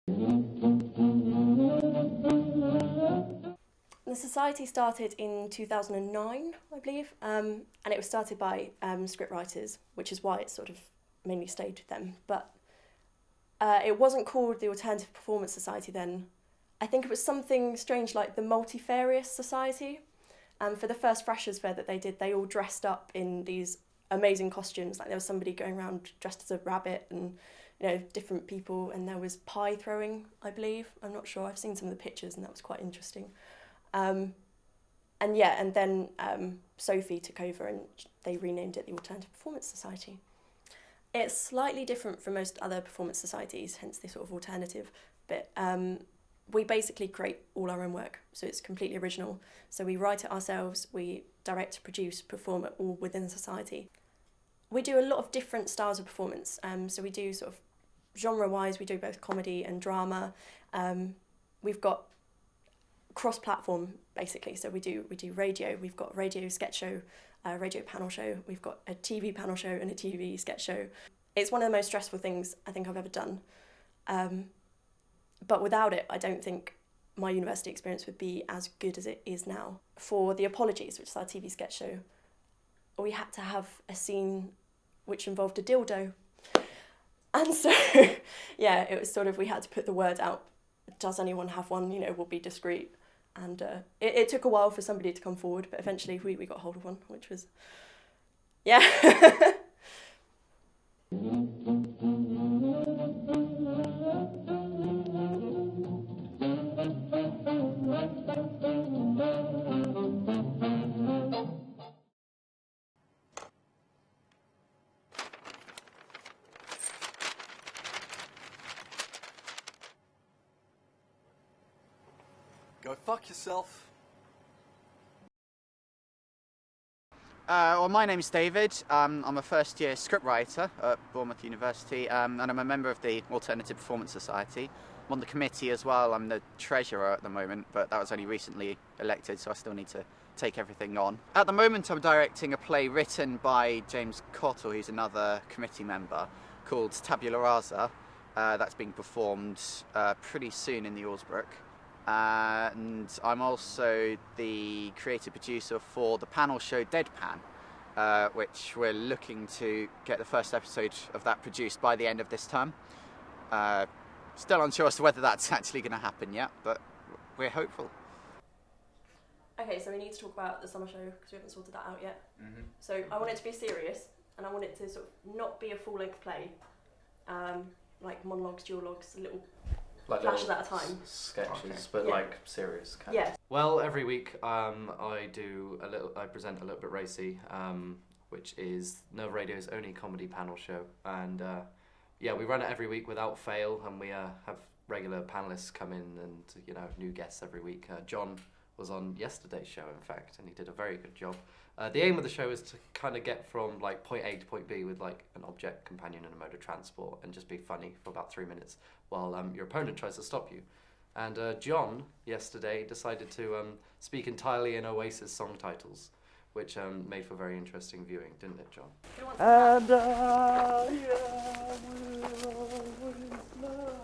The society started in 2009, I believe, and it was started by scriptwriters, which is why it's sort of mainly stayed with them. But it wasn't called the Alternative Performance Society then. I think it was something strange like the Multifarious Society. For the first Freshers' Fair that they did, they all dressed up in these amazing costumes. Like there was somebody going around dressed as a rabbit and, you know, different people. And there was pie throwing, I believe. I'm not sure. I've seen some of the pictures and that was quite interesting. And then Sophie took over and they renamed it the Alternative Performance Society. It's slightly different from most other performance societies, hence the sort of alternative bit. We basically create all our own work, so it's completely original. So we write it ourselves, we direct, produce, perform it all within the society. We do a lot of different styles of performance. So we do sort of genre-wise, we do both comedy and drama. We've got cross-platform basically. So we do radio. We've got radio sketch show, radio panel show. We've got a TV panel show and a TV sketch show. It's one of the most stressful things I think I've ever done. But without it, I don't think my university experience would be as good as it is now. For the Apologies, which is our TV sketch show, we had to have a scene which involved a dildo. And so, yeah, it was sort of, we had to put the word out, does anyone have one, you know, we'll be discreet. And it took a while for somebody to come forward, but eventually we got hold of one, which was, yeah. Go fuck yourself. Well, my name's David. I'm a first-year scriptwriter at Bournemouth University, and I'm a member of the Alternative Performance Society. I'm on the committee as well. I'm the treasurer at the moment, but that was only recently elected, so I still need to take everything on. At the moment, I'm directing a play written by James Cottle, who's another committee member, called Tabula Rasa. That's being performed pretty soon in the Allsbrook. And I'm also the creative producer for the panel show Deadpan, which we're looking to get the first episode of that produced by the end of this term. Still unsure as to whether that's actually going to happen yet, but we're hopeful. Okay, so we need to talk about the summer show because we haven't sorted that out yet. Mm-hmm. So I want it to be serious and I want it to sort of not be a full-length play, like monologues, duologues, little like flashes at a time. Sketches, Okay. but Yeah. like serious kind Yeah. of. Well, every week I present a little bit racy, which is Nerve Radio's only comedy panel show, and yeah, we run it every week without fail, and we have regular panelists come in and new guests every week. John was on yesterday's show, in fact, and he did a very good job. The aim of the show is to kind of get from like point A to point B with like an object, companion and a mode of transport, and just be funny for about 3 minutes while your opponent tries to stop you. And John yesterday decided to speak entirely in Oasis song titles, which made for very interesting viewing, didn't it, John? And I will always love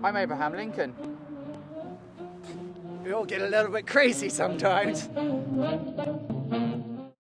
I'm Abraham Lincoln. We all get a little bit crazy sometimes.